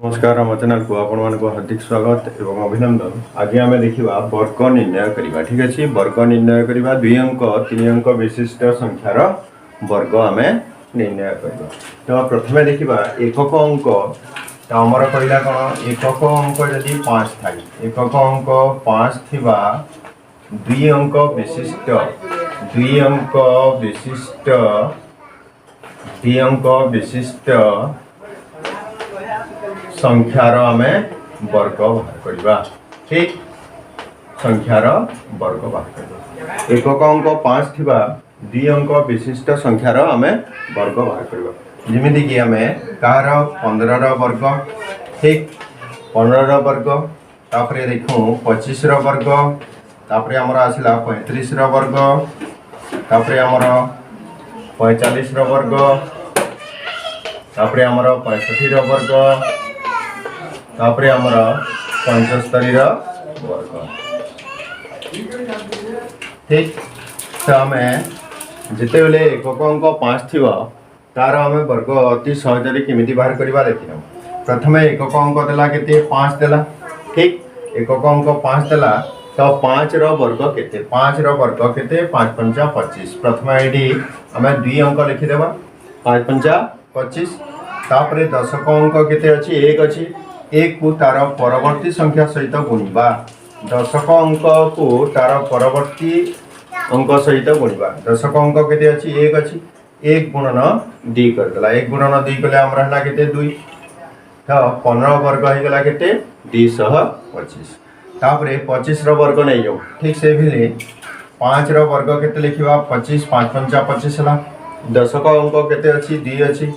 नमस्कार आम चैनल को आपण मानक हार्दिक स्वागत एवं अभिनंदन। आज आम देखा वर्ग निर्णय करवा। ठीक अच्छे, वर्ग निर्णय करवा 2 अंक 3 अंक विशिष्ट संख्यार वर्ग आम निर्णय करवा। तो प्रथम देखा एकक अंक। तो आमर कहला कौन एकक अंक जदि 5 थाई, एकक अंक 5 थिबा 2 अंक विशिष्ट 2 अंक विशिष्ट 2 अंक विशिष्ट संख्यार आमे वर्ग बाहर करवा। ठीक, संख्यार वर्ग बाहर करवा। एकक अंक 5 थिबा 2 अंक विशिष्ट संख्यार आमे वर्ग बाहर करवा। जेमिति कि आमे कार 15 रो वर्ग, ठीक 15 रो वर्ग, तापरे देखो 25 रो वर्ग, तापरे हमरा आसिला 35 रो वर्ग, तापरे हमरा 45 रो वर्ग, तापरे हमरा 65 रो वर्ग, तापरे हमरा 75 रो वर्ग। ठीक, तो आमे जिते बेले एकक अंक 5 थिबा तार आमे वर्ग अति सहजरे केमिति बाहर करबा देखिनो। प्रथमे एकक अंक देला केते 5 देला। ठीक, एकक अंक 5 देला तो 5 रो वर्ग केते 5 रो वर्ग केते 5 पंचा 25। प्रथमे एडी आमे 2 अंक लिखि देबा 5 पंचा 25। तापरे दशक अंक केते अछि 1 अछि, 1 को तार परवर्ती संख्या सहित गुणिबा। दशक अंक को तार परवर्ती अंक सहित गुणिबा। दशक अंक केते अछि 1 अछि, 1 गुणन 2 कर देला। 1 गुणन 2 कले हमरा हला केते 2। तो 15 वर्ग हे गला केते 225। तापरे 25 रो वर्ग नै जाऊ। ठीक से भेले 5 रो वर्ग केते लिखिबा 25 5 पंचा 25 हला। दशक अंक केते अछि 2 अछि,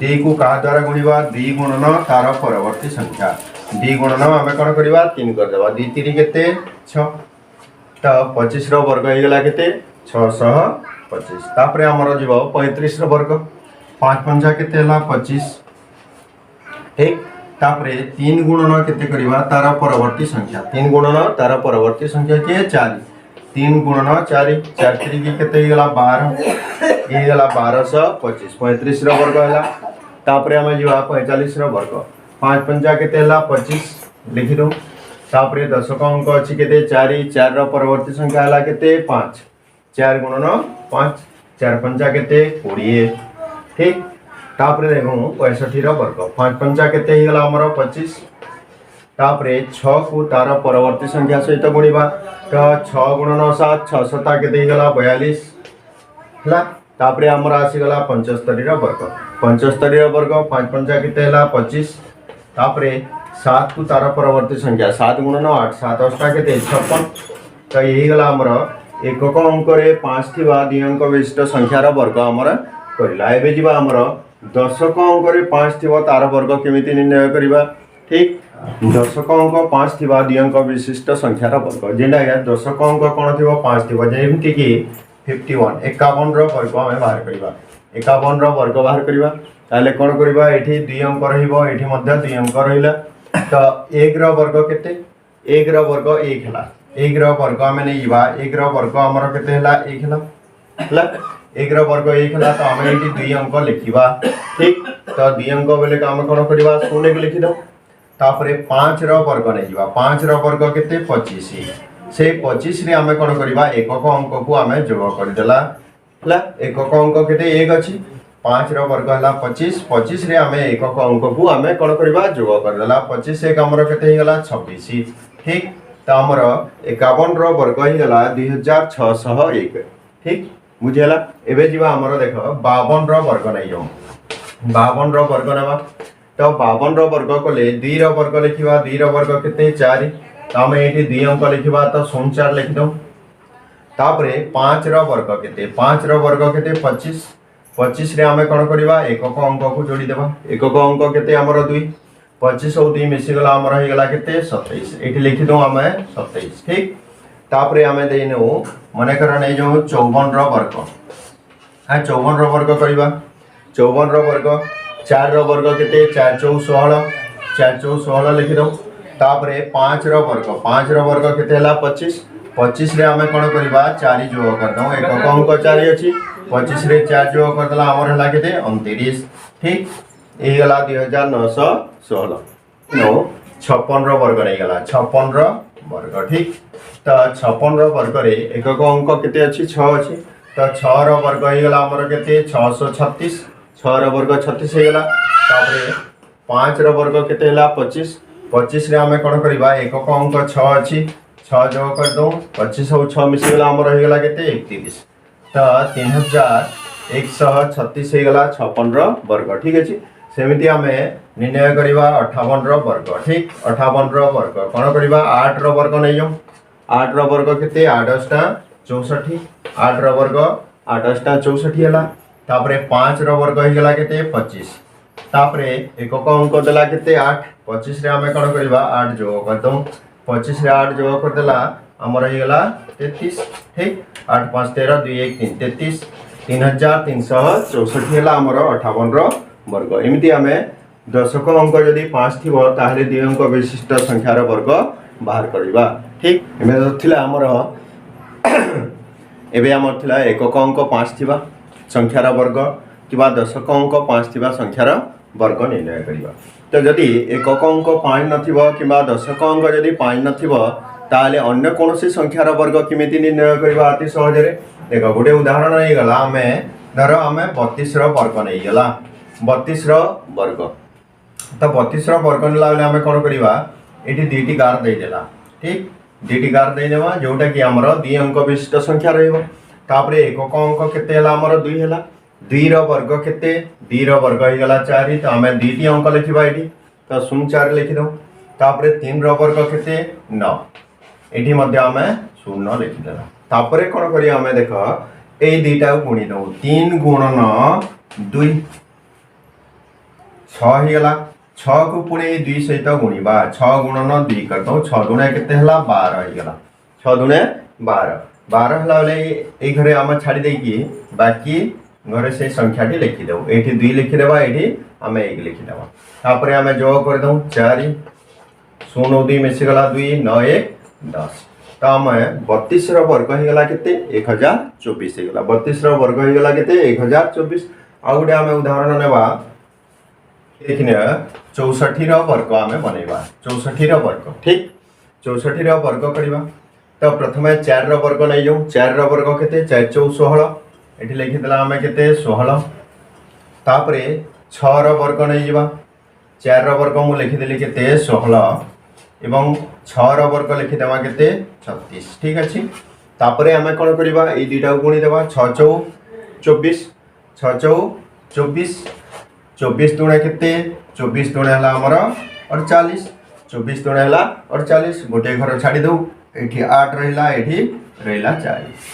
2 को का द्वारा गुणिबा 2 गुणन तार परवर्ती संख्या। 2 गुणन आमे कोन करबा 3 कर देबा। 2 3 केते 6। तो 25 रो वर्ग हे गला केते 625। तापरे हमर जीवो 35 रो वर्ग, 5 पंजा केते हला 25। ठीक, तापरे 3 गुणन केते करबा तार परवर्ती संख्या। 3 गुणन तार परवर्ती संख्या के 4। 3 गुणन 4 4 3 के केते हे गला 12, ये गला 1225। 35 रो वर्ग हला। तापरे हम जीवा 45 रो वर्ग, 5 पंजा केते हला 25 लिखि दो। तापरे दशक अंक अछि केते 4, 4 रो परवर्ती संख्या हला केते 5। 4 गुणन 5, 4 पंजा केते 20। ठीक, तापरे देखो 65 रो वर्ग, 5 पंजा केते हे गला हमर 25। तापरे 6 को तार परवर्ती संख्या सहित गुणिबा। तो 6 गुणन 7 6 7 केते हे गला 42 हला। तापरे हमरा आसी गला 75 रो वर्ग, 75 रो वर्ग 5 पंजा केते हला 25। तापरे 7 को तार परवर्ती संख्या 7 गुणन 8 7 8 केते 56। तो यही गला हमरा एकक अंक रे 5 थिबा 2 अंक विशिष्ट संख्यार वर्ग हमरा करला। एबे जीवा हमरा दशक अंक रे 5 थिबा तार वर्ग केमिति निर्णय करबा। ठीक, दशक अंक 5 थिबा 2 अंक विशिष्ट संख्यार वर्ग जेंडा या दशक अंक कोन थिबा 5 थिबा जेमिति कि 51 51 रो वर्ग आमे बाहर करबा। 51 रो वर्ग बाहर करबा ताले कोन करबा एठी 2 अंक रहिबो, एठी मध्ये 2 अंक रहिला। तो 1 रो वर्ग केते 1 रो वर्ग 1 हला। 1 रो वर्ग आमे नै इबा 1 रो वर्ग हमर केते हला 1 हला हला। 1 रो वर्ग 1 हला तो आमे एठी 2 अंक लिखिबा। ठीक, तो 2 अंक बेले का आमे कोन करबा 0 के लिखि दो। तापरे 5 रो वर्ग नै इबा 5 रो वर्ग केते 25। से 25 रे आमे कोन करबा एकक अंक को आमे जोग कर देला हला। एकक अंक केते 1 अछि, 5 रो वर्ग हला 25। 25 रे आमे एकक अंक को आमे कोन करबा जोग कर देला। 25 से हमर केते हे गला 26। ठीक, तो हमर 51 रो वर्ग हे गला 2601। ठीक, बुझियला। एबे जीवा हमर देखो 52 रो वर्ग नै जो 52 रो वर्ग नेबा। तो 52 रो वर्ग कोले 2 रो वर्ग लिखिबा। 2 रो वर्ग केते 4। तो हम एठी 2 अंक लिखिबा तो 04 लिखि दो। तापरे 5 रो वर्ग केते 5 रो वर्ग केते 25। 25 रे हमें कोन करबा एकक अंक को जोड़ी देबा। एकक अंक केते हमर 2, 25 और 2 मिसी गला हमर हे गला केते 27। एठी लिखि दो हमें 27। ठीक, तापरे हमें देनो माने कर नै जो 54 रो वर्ग। हां 54 रो वर्ग करबा। 54 रो वर्ग 4 रो वर्ग केते 4 4 16 4 4 16 लिखि दो। तापरे 5 रो वर्ग 5 रो वर्ग केते हला 25। 25 रे हमें कोन करबा 4 जोग कर दो। एकक अंक 4 अछि, 25 रे 4 जोग कर दला हमर हला केते 29। ठीक, ए गला 2916। नो 56 वर्ग नहीं गला 56 वर्ग ठीक। तो 56 वर्ग रे एकक अंक केते अछि 6 अछि। तो 6 रो वर्ग हो गला हमर केते 636 6 रो वर्ग 36 हो गला। तापरे 5 रो वर्ग केते हला 25 25 रे हमें कोन करबा एकक अंक 6 अछि 6 जोग कर दो 25 और 6 मिसी गला हमर हो गला केते 31। तो 3136 हो गला 56 वर्ग ठीक अछि। सेमिति आमे निर्णय करिबा 58 वर्ग ठीक 58 वर्ग कोन करिबा 8 वर्ग नै जो 8 वर्ग केते 8 64 8 वर्ग 8 64 हला। तापरे 5 वर्ग हो गला केते 25 तापरे एकक अंक देला केते 8 25 रे हमें कोन करिबा 8 जोग कर दो 25 रे 8 जोग कर देला हमर हो गला 33 ठीक 8 5 13 2 1 3 33 3364 हला हमर 58 वर्ग एमिति आमे दशक अंक जदि 5 थिबो ताहले द्वि अंक विशिष्ट संख्यार वर्ग बाहर करिबा ठीक। एमे थिला हमर एबे हमर थिला एकक अंक 5 थिबा संख्यार वर्ग किबा दशक अंक 5 थिबा संख्यार वर्ग निर्णय करिबा। तो जदि एकक अंक 5 नथिबो किबा दशक अंक जदि 5 नथिबो ताहले अन्य कोनोसी संख्यार वर्ग किमिति निर्णय करिबा अति सहज रे देखो गोटे उदाहरण नै गला हमें धरो हमें 32 रो वर्ग नै गला 32 रो वर्ग। तो 32 रो वर्ग नेला बेले हमें कोन करिबा एठी दुईटी गार दे देला ठीक दुईटी गार दे देबा जोटा कि हमर द्वि अंक विशिष्ट संख्या रहइबो। तापरे एकक अंक केते हला हमर 2 हला 2 रो वर्ग केते 2 रो वर्ग हो गला 4 तो हमें दुईटी अंक लिखिबा एठी तो 04 लिखि दो। तापरे 3 रो वर्ग केते 9 एठी मध्ये हमें 0 लिखि देला। तापरे कोन करिया हमें देखो ए दुईटा गुणी दो 3 गुणन 2 6 ही गला 6 को पुणे 2 सहित गुणीबा 6 गुणन 2 कर दो 6 दुने केते हला 12 ही गला 6 दुने 12 12 हला बेले ए घरे हम छाडी देई की बाकी घरे से संख्याटी लिखि दो एठी 2 लिखि देबा एठी हमें 1 लिखि देबा। तापरे हमें जोग कर दो 4 0 2 मिसी गला 2 9 1 10 तो हमें 32 रो वर्ग ही गला केते 1024 ही गला 32 रो वर्ग ही गला केते 1024। आ गुटे हमें उदाहरण नेबा देखिने 64 रो वर्ग हमें बनेबा 64 रो वर्ग ठीक 64 रो वर्ग करिबा। तो प्रथमे 4 रो वर्ग नै जो 4 रो वर्ग केते 4 4 16 एठी लिखि देला हमें केते 16। तापरे 6 रो वर्ग नै जिबा 4 रो वर्ग मु लिखि देली केते 16 एवं 6 रो वर्ग लिखि देबा केते 36 ठीक अछि। तापरे हमें कोन करिबा ए दुईटा गुणी देबा 6 4 24 6 4 24 24 दुणे केते 24 दुणे हला हमर 48 24 दुणे हला 48 गोटे घर छाडी दउ एठी 8 रहिला एठी रहिला 40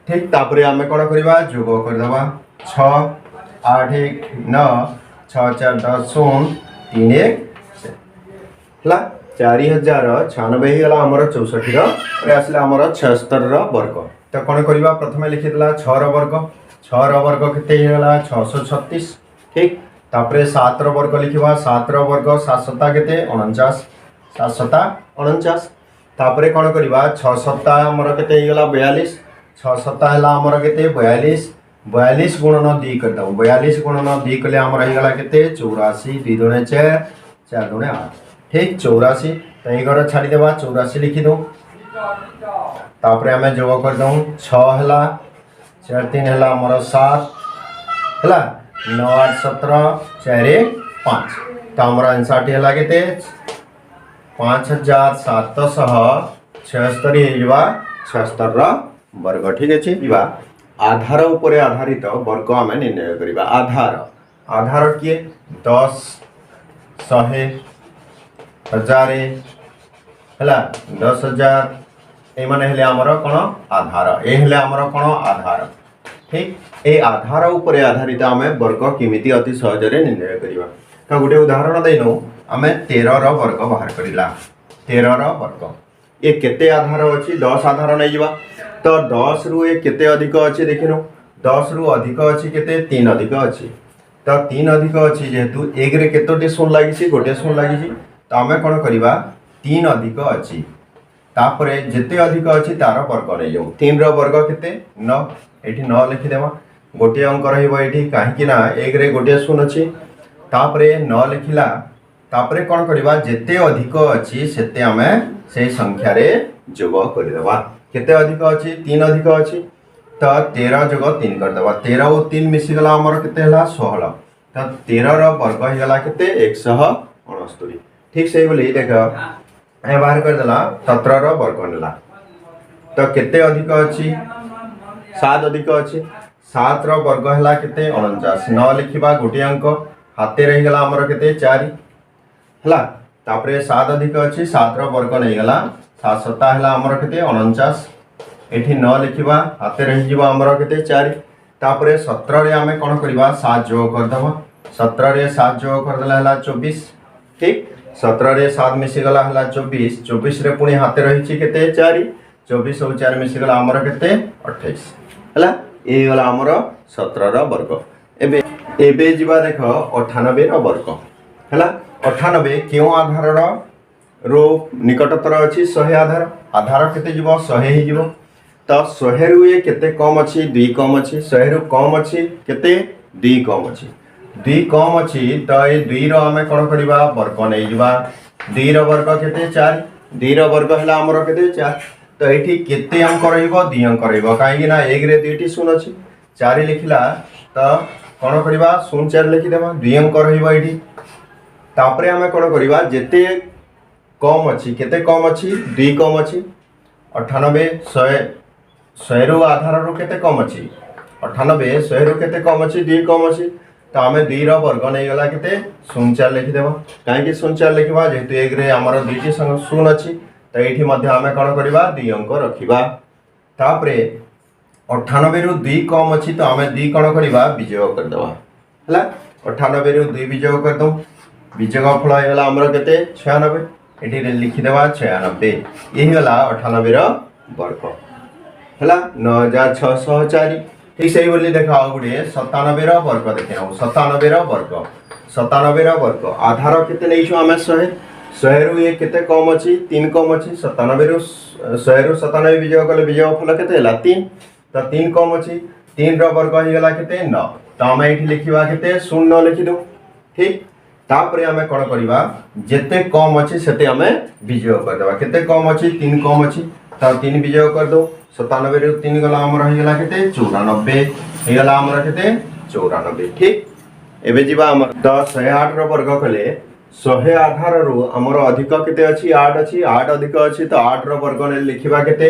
ठीक। तापरे हमें कोन करिबा जोग कर देबा 6 8 1 9 6 4 10 0 3 1 हला 4096 ही गला हमर 64 रो रे आसला हमर 76 रो वर्ग। तो कोन करिबा प्रथमे लिखि देला 6 रो वर्ग केते ही गला 636 ठीक। तापरे 7 रो वर्ग लिखिबा 7 रो वर्ग 7 7 केते 49 7 7 49। तापरे कोन करिबा 6 7 हमर केते ही गला 42 6 7 हला हमर केते 42 42 गुणन 2 कर दउ 42 गुणन 2 कले हमर ही गला केते 84 2 दुणे 4 4 दुणे 8 ठीक 84। तो ए घर छाडी देबा 84 लिखि दो। तापरे हमें जोग कर दउ 6 हला 4 3 हला हमर 7 हला 9 8 17 4 1 5 तो हमर आंसर हला केते 5776 हेजबा 76 रो वर्ग ठीक अछि। दिबा आधार ऊपर आधारित वर्ग हमें निर्णय करिबा। आधार किए 10 100 1000 हला 10000 ए माने हेले हमर कोन आधार ए हेले हमर कोन आधार ठीक। ए आधार ऊपर आधारित हमें वर्ग किमिति अति सहज रे निर्णय करिबा। तो गुटे उदाहरण देनो हमें 13 रो वर्ग बाहर करिला 13 रो वर्ग ए केते आधार अछि 10 आधार नै जिबा। तो 10 रु ए केते अधिक अछि देखिनो 10 रु अधिक अछि केते 3 अधिक अछि। तो 3 अधिक अछि जेहेतु 1 रे केतोटी शून्य लागिछि गोटे शून्य लागिछि तो हमें कोन करिबा 3 अधिक अछि तापरे जेते अधिक अछि तार वर्ग नै जाऊ 3 रो वर्ग केते 9 एठी 9 लिखि देबा गोटे अंक रहइबो एठी काहे कि ना 1 रे गोटे शून्य अछि तापरे 9 लिखिला तापरे कौन करवा जेते अधिक अच्छी सेते आमे से संख्या रे जोग करदेबा केते अधिक अच्छी 3 अधिक अच्छी तो 13 जोग 3 करदेबा 13 और 3 मिसी गला हमर केते हला 16 तो 13 रो वर्ग ही गला केते 169 ठीक से बोली देख ए बाहर कर देला 17 रो वर्ग नेला तो केते अधिक अच्छी 7 अधिक अच्छी 7 रो वर्ग हला केते 49 न लिखिबा गोटे अंक हाथे रही गला हमर केते 4 हला तापरे 7 अधिक अच्छी 7 रो वर्ग नहीं गला 7 सता हला हमर केते 49 एठी न लिखिबा हाथे रही जीवा हमर केते 4 तापरे 17 रे हमें कोन करबा 7 जोग कर दबा 17 रे 7 जोग कर देला हला 24 ठीक 17 रे 7 मिसी गला हला 24 24 रे पुनी हाथे रही छी केते 4 24 और 4 मिसी गला हमर केते 28 हला ए गला हमर 17 रो वर्ग एबे जीवा देखो 98 रो वर्ग हला 98 क्यों आधार रो निकटतर अच्छी 100 आधार आधार केते जीवो 100 ही जीवो तो 100 रु ये केते कम अच्छी 2 कम अच्छी 100 रु कम अच्छी केते 2 कम अच्छी 2 कम अच्छी तो ये 2 रो हमें कोन करबा वर्ग नै जीवा 2 रो वर्ग केते 4 2 रो वर्ग हला हमरो केते 4 तो एठी केते अंक रहइबो 2 अंक रहइबो काहे कि ना 1 रे 2 टी शून्य अछि 4 लिखिला तो कोन करबा 0 4 लिखि देबा 2 अंक रहइबो एठी तापरे हमें कोन करबा जेते कम अच्छी केते कम अच्छी 2 कम अच्छी 98 100 रु आधार रु केते कम अच्छी 98 100 रु केते कम अच्छी 2 कम अच्छी तो आमे 2 रो वर्ग नै गला केते 0 4 लिखि देबा काहे कि 0 4 लिखबा जेतु 1 रे हमर 2 टी संग 0 अच्छी तो एठी मध्य हमें कोन करबा 2 अंक रखिबा तापरे 98 रु 2 कम अच्छी तो आमे 2 कोन करबा विजोग कर देबा हला 98 रु 2 विजोग कर दो विजोग फल हो गला हमर केते 96 एठी रे लिखि देबा 96 यही गला 98 रो वर्ग हला 9604 ठीक सही बोली देखा गुडे 97 रो वर्ग देखियो 97 रो वर्ग आधार केते नै छु हमें 100 100 रु ये केते कम अछि 3 कम अछि 97 रु 100 रु 97 विजोग कले विजोग फल केते हला 3 तो 3 कम अछि 3 रो वर्ग ही गला केते 9 तो हम एठी लिखिबा केते 0 लिखि दो ठीक तापरे हमें कोन करबा जेते कम अछि सेते हमें विजोग कर देबा केते कम अछि 3 कम अछि तो 3 विजोग कर दो 97 रे 3 गला हमर ही गला केते 94 हे गला हमर केते 94 ठीक एबे जीवा हमर 108 रो वर्ग कले 100 आधार रु हमर अधिक केते अछि 8 अछि 8 अधिक अछि तो 8 रो वर्ग ने लिखिबा केते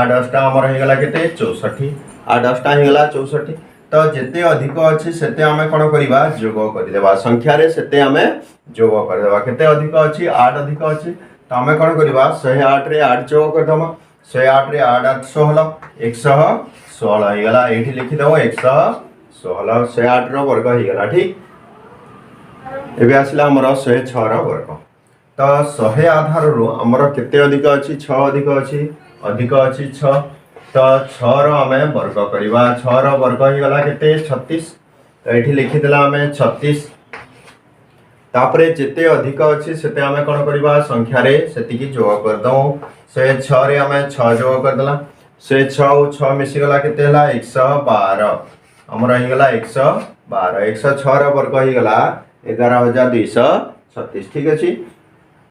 8 8 हमर ही गला केते 64 8 8 ही गला 64 तो जेते अधिक अच्छी सेते हमें कोन करबा जोग कर देबा संख्या रे सेते हमें जोग कर देबा केते अधिक अच्छी 8 अधिक अच्छी तो हमें कोन करबा 108 रे 8 जोग कर दमा 108 रे 8 8 16 116 ही गला एठी लिखि दबो 116 108 रो वर्ग ही गला ठीक एबे आसला हमर 106 रो वर्ग तो 100 आधार रो हमर केते अधिक अच्छी 6 अधिक अच्छी 6 तो 6 रो हमें वर्ग करबा 6 रो वर्ग ही गला केते 36 तो एठी लिखि देला हमें 36 तापरे जेते अधिक अछि सेते हमें कोन करबा संख्या रे सेति की जोग कर दो से 6 रे हमें 6 जोग कर देला से 6 और 6 मिसी गला केते हला 112 हमर ही गला 112 106 रो वर्ग ही गला 11236 ठीक अछि